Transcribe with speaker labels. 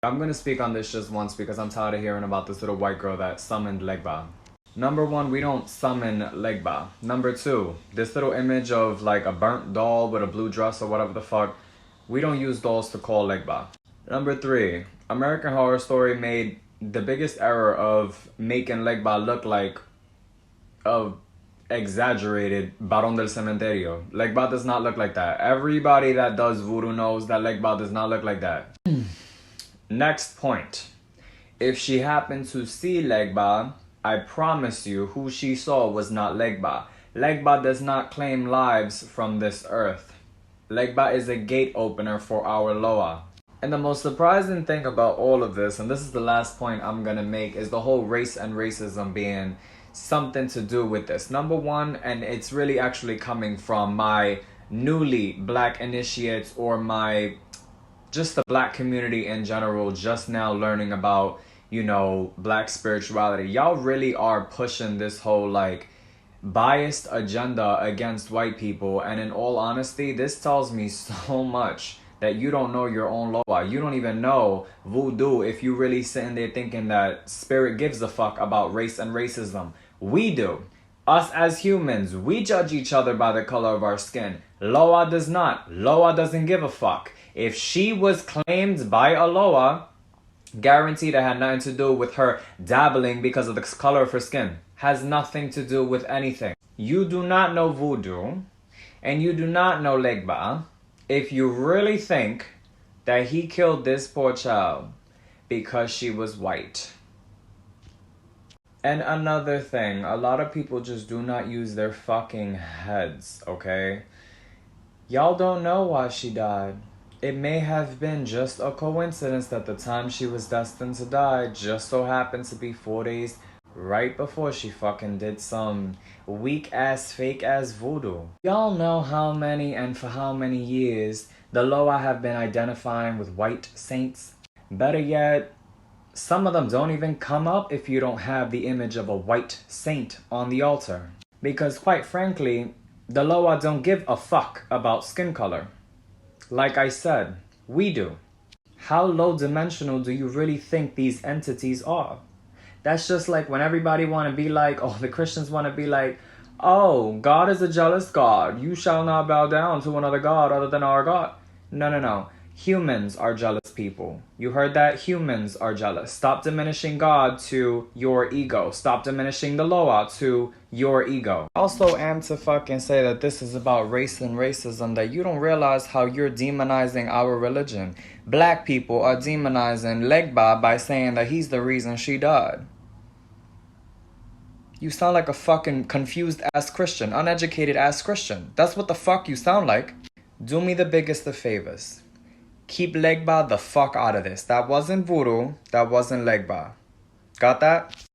Speaker 1: I'm gonna speak on this just once because I'm tired of hearing about this little white girl that summoned Legba. Number one, we don't summon Legba. Number two, this little image of like a burnt doll with a blue dress or whatever the fuck, we don't use dolls to call Legba. Number three, American Horror Story made the biggest error of making Legba look like a exaggerated Barón del Cementerio. Legba does not look like that. Everybody that does voodoo knows that Legba does not look like that. Next point. If she happened to see Legba, I promise you who she saw was not Legba. Legba does not claim lives from this earth. Legba is a gate opener for our Loa. And the most surprising thing about all of this, and this is the last point I'm gonna make, is the whole race and racism being something to do with this. Number one, and it's really actually coming from my newly black initiates or my just the black community in general, just now learning about, you know, black spirituality. Y'all really are pushing this whole like biased agenda against white people, and in all honesty, this tells me so much that you don't know your own Loa. You don't even know voodoo if you really sitting there thinking that spirit gives a fuck about race and racism. We do. Us as humans, we judge each other by the color of our skin. Loa does not. Loa doesn't give a fuck. If she was claimed by a Loa, guaranteed it had nothing to do with her dabbling because of the color of her skin. Has nothing to do with anything. You do not know voodoo, and you do not know Legba, if you really think that he killed this poor child because she was white. And another thing, a lot of people just do not use their fucking heads, okay? Y'all don't know why she died. It may have been just a coincidence that the time she was destined to die just so happened to be 4 days right before she fucking did some weak-ass, fake-ass voodoo. Y'all know how many and for how many years the Loa have been identifying with white saints? Better yet, some of them don't even come up if you don't have the image of a white saint on the altar. Because quite frankly, the Loa don't give a fuck about skin color. Like I said, we do. How low dimensional do you really think these entities are? That's just like when everybody want to be like, oh, the Christians want to be like, oh, God is a jealous God. You shall not bow down to another God other than our God. No. Humans are jealous people. You heard that? Humans are jealous. Stop diminishing God to your ego. Stop diminishing the Loa to your ego. Also am to fucking say that this is about race and racism, that you don't realize how you're demonizing our religion. Black people are demonizing Legba by saying that he's the reason she died. You sound like a fucking confused ass Christian, uneducated ass Christian. That's what the fuck you sound like. Do me the biggest of favors. Keep Legba the fuck out of this. That wasn't voodoo. That wasn't Legba. Got that?